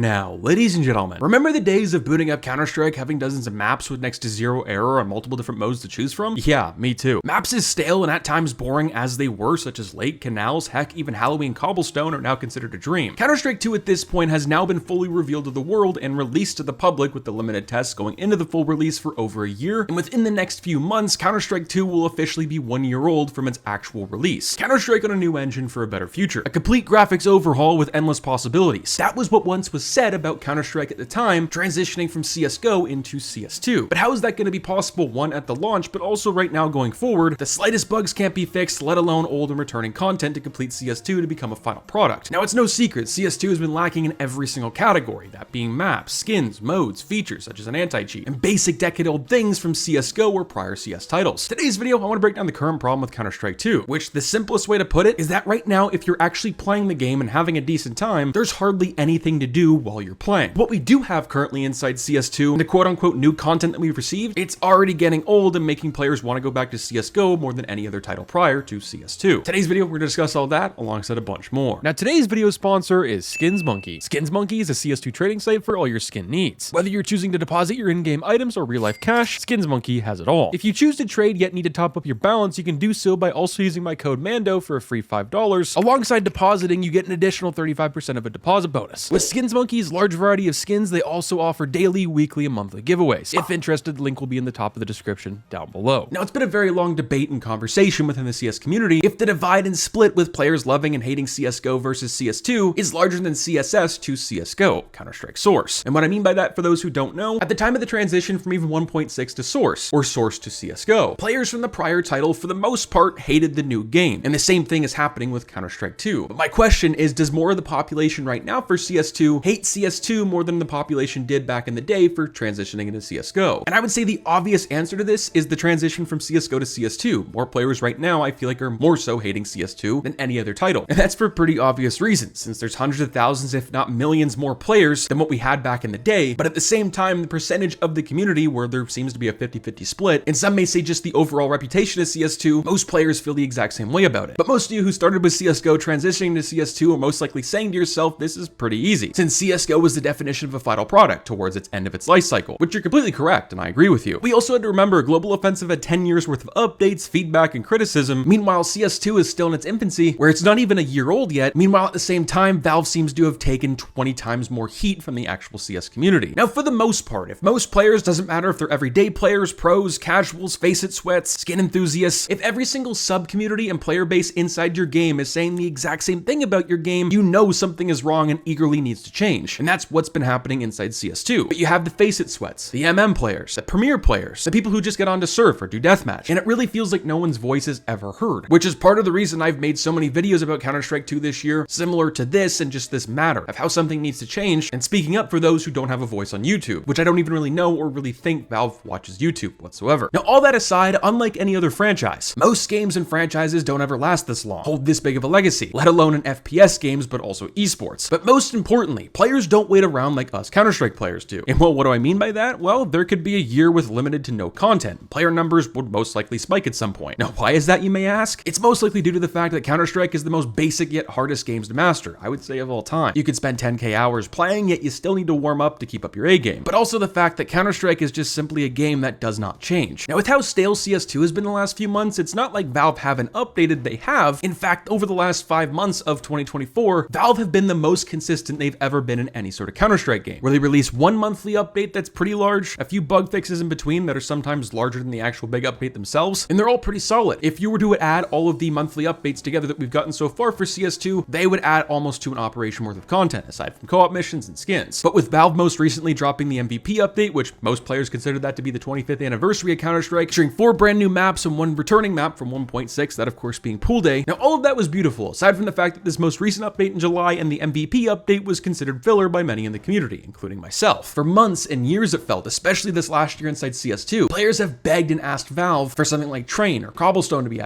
Now, ladies and gentlemen, remember the days of booting up Counter-Strike having dozens of maps with next to zero error and multiple different modes to choose from? Yeah, me too. Maps as stale and at times boring as they were, such as Lake, Canals, heck, even Halloween Cobblestone, are now considered a dream. Counter-Strike 2 at this point has now been fully revealed to the world and released to the public, with the limited tests going into the full release for over a year, and within the next few months, Counter-Strike 2 will officially be 1 year old from its actual release. Counter-Strike on a new engine for a better future. A complete graphics overhaul with endless possibilities. That was what once was said about Counter-Strike at the time, transitioning from CSGO into CS2. But how is that going to be possible, one, at the launch, but also right now going forward? The slightest bugs can't be fixed, let alone old and returning content to complete CS2 to become a final product. Now, it's no secret, CS2 has been lacking in every single category, that being maps, skins, modes, features such as an anti-cheat, and basic decade-old things from CSGO or prior CS titles. Today's video, I want to break down the current problem with Counter-Strike 2, which the simplest way to put it is that right now, if you're actually playing the game and having a decent time, there's hardly anything to do while you're playing. What we do have currently inside CS2, and the quote-unquote new content that we've received, it's already getting old and making players want to go back to CSGO more than any other title prior to CS2. Today's video, we're going to discuss all that alongside a bunch more. Now, today's video sponsor is Skins Monkey. Skins Monkey is a CS2 trading site for all your skin needs. Whether you're choosing to deposit your in-game items or real-life cash, Skins Monkey has it all. If you choose to trade yet need to top up your balance, you can do so by also using my code MANDO for a free $5. Alongside depositing, you get an additional 35% of a deposit bonus. With Skins Monkey's large variety of skins, they also offer daily, weekly, and monthly giveaways. If interested, the link will be in the top of the description down below. Now, it's been a very long debate and conversation within the CS community if the divide and split with players loving and hating CSGO versus CS2 is larger than CSS to CSGO, Counter-Strike Source. And what I mean by that, for those who don't know, at the time of the transition from even 1.6 to Source, or Source to CSGO, players from the prior title for the most part hated the new game, and the same thing is happening with Counter-Strike 2. But my question is, does more of the population right now for CS2 hate CS2 more than the population did back in the day for transitioning into CSGO? And I would say the obvious answer to this is the transition from CSGO to CS2. More players right now, I feel like, are more so hating CS2 than any other title. And that's for pretty obvious reasons, since there's hundreds of thousands, if not millions more players than what we had back in the day. But at the same time, the percentage of the community where there seems to be a 50-50 split, and some may say just the overall reputation of CS2, most players feel the exact same way about it. But most of you who started with CSGO transitioning to CS2 are most likely saying to yourself, this is pretty easy, since CSGO was the definition of a final product towards its end of its life cycle, which you're completely correct, and I agree with you. We also had to remember Global Offensive had 10 years worth of updates, feedback, and criticism. Meanwhile, CS2 is still in its infancy, where it's not even a year old yet. Meanwhile, at the same time, Valve seems to have taken 20 times more heat from the actual CS community. Now, for the most part, if most players, doesn't matter if they're everyday players, pros, casuals, face-it sweats, skin enthusiasts, if every single sub-community and player base inside your game is saying the exact same thing about your game, you know something is wrong and eagerly needs to change. And that's what's been happening inside CS2. But you have the face-it sweats, the MM players, the premier players, the people who just get on to surf or do deathmatch, and it really feels like no one's voice is ever heard, which is part of the reason I've made so many videos about Counter-Strike 2 this year, similar to this and just this matter of how something needs to change, and speaking up for those who don't have a voice on YouTube, which I don't even really know or really think Valve watches YouTube whatsoever. Now, all that aside, unlike any other franchise, most games and franchises don't ever last this long, hold this big of a legacy, let alone in FPS games, but also esports. But most importantly, players don't wait around like us Counter-Strike players do. And well, what do I mean by that? Well, there could be a year with limited to no content. Player numbers would most likely spike at some point. Now, why is that, you may ask? It's most likely due to the fact that Counter-Strike is the most basic yet hardest games to master, I would say, of all time. You could spend 10k hours playing, yet you still need to warm up to keep up your A game. But also the fact that Counter-Strike is just simply a game that does not change. Now, with how stale CS2 has been the last few months, it's not like Valve haven't updated, they have. In fact, over the last 5 months of 2024, Valve have been the most consistent they've ever been in any sort of Counter-Strike game, where they release one monthly update that's pretty large, a few bug fixes in between that are sometimes larger than the actual big update themselves, and they're all pretty solid. If you were to add all of the monthly updates together that we've gotten so far for CS2, they would add almost to an operation worth of content, aside from co-op missions and skins. But with Valve most recently dropping the MVP update, which most players consider that to be the 25th anniversary of Counter-Strike, featuring 4 brand new maps and 1 returning map from 1.6, that of course being Pool Day. Now, all of that was beautiful, aside from the fact that this most recent update in July and the MVP update was considered filler by many in the community, including myself. For months and years it felt, especially this last year inside CS2, players have begged and asked Valve for something like Train or Cobblestone to be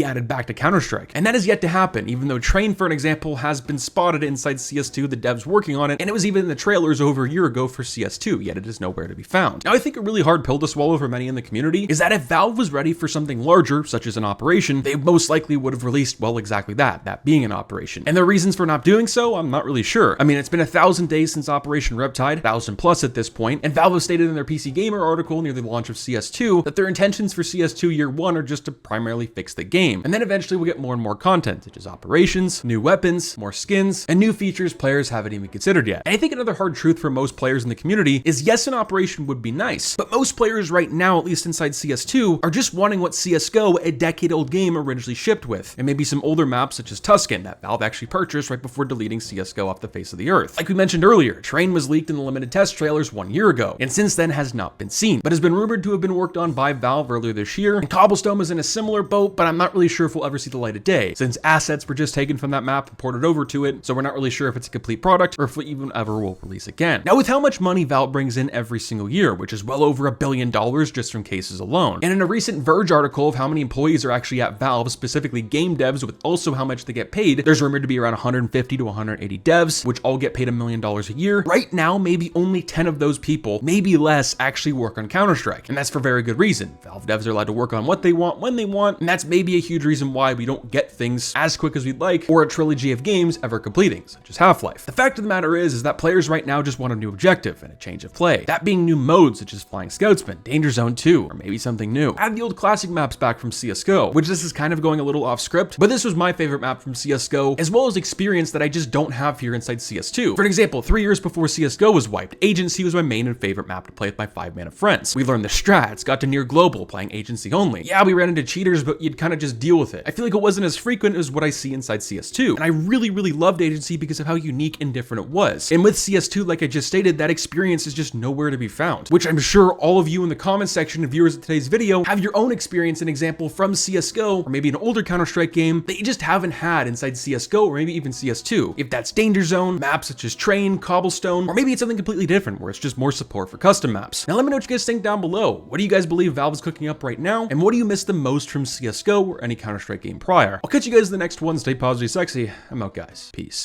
added back to Counter-Strike. And that is yet to happen, even though Train, for an example, has been spotted inside CS2, the devs working on it, and it was even in the trailers over a year ago for CS2, yet it is nowhere to be found. Now, I think a really hard pill to swallow for many in the community is that if Valve was ready for something larger, such as an operation, they most likely would have released, well, exactly that being an operation. And the reasons for not doing so, I'm not really sure. I mean, it's been 1,000 1,000 days since Operation Riptide, 1,000 plus at this point, and Valve has stated in their PC Gamer article near the launch of CS2 that their intentions for CS2 Year 1 are just to primarily fix the game, and then eventually we'll get more and more content, such as operations, new weapons, more skins, and new features players haven't even considered yet. And I think another hard truth for most players in the community is yes, an operation would be nice, but most players right now, at least inside CS2, are just wanting what CSGO, a decade-old game, originally shipped with, and maybe some older maps such as Tuscan that Valve actually purchased right before deleting CSGO off the face of the earth. Like we mentioned earlier, Train was leaked in the limited test trailers 1 year ago, and since then has not been seen, but has been rumored to have been worked on by Valve earlier this year, and Cobblestone is in a similar boat, but I'm not really sure if we'll ever see the light of day, since assets were just taken from that map and ported over to it, so we're not really sure if it's a complete product or if we even ever will release again. Now, with how much money Valve brings in every single year, which is well over $1 billion just from cases alone, and in a recent Verge article of how many employees are actually at Valve, specifically game devs, with also how much they get paid, there's rumored to be around 150 to 180 devs, which all get paid $1 million a year. Right now, maybe only 10 of those people, maybe less, actually work on Counter-Strike, and that's for very good reason. Valve devs are allowed to work on what they want when they want, and that's maybe a huge reason why we don't get things as quick as we'd like, or a trilogy of games ever completing, such as Half-Life. The fact of the matter is that players right now just want a new objective and a change of play. That being new modes such as Flying Scoutsman, Danger Zone 2, or maybe something new. Add the old classic maps back from CSGO, which this is kind of going a little off script, but this was my favorite map from CSGO, as well as experience that I just don't have here inside CS2. For an example, 3 years before CSGO was wiped, Agency was my main and favorite map to play with my 5 of friends. We learned the strats, got to near global playing Agency only. Yeah, we ran into cheaters, but you'd kind of just deal with it. I feel like it wasn't as frequent as what I see inside CS2, and I really loved Agency because of how unique and different it was. And with CS2, like I just stated, that experience is just nowhere to be found, which I'm sure all of you in the comments section and viewers of today's video have your own experience and example from CSGO, or maybe an older Counter-Strike game that you just haven't had inside CSGO, or maybe even CS2. If that's Danger Zone, maps such as Train, Cobblestone, or maybe it's something completely different where it's just more support for custom maps. Now let me know what you guys think down below. What do you guys believe Valve is cooking up right now? And what do you miss the most from CSGO or any Counter-Strike game prior? I'll catch you guys in the next one. Stay positive, sexy. I'm out, guys. Peace.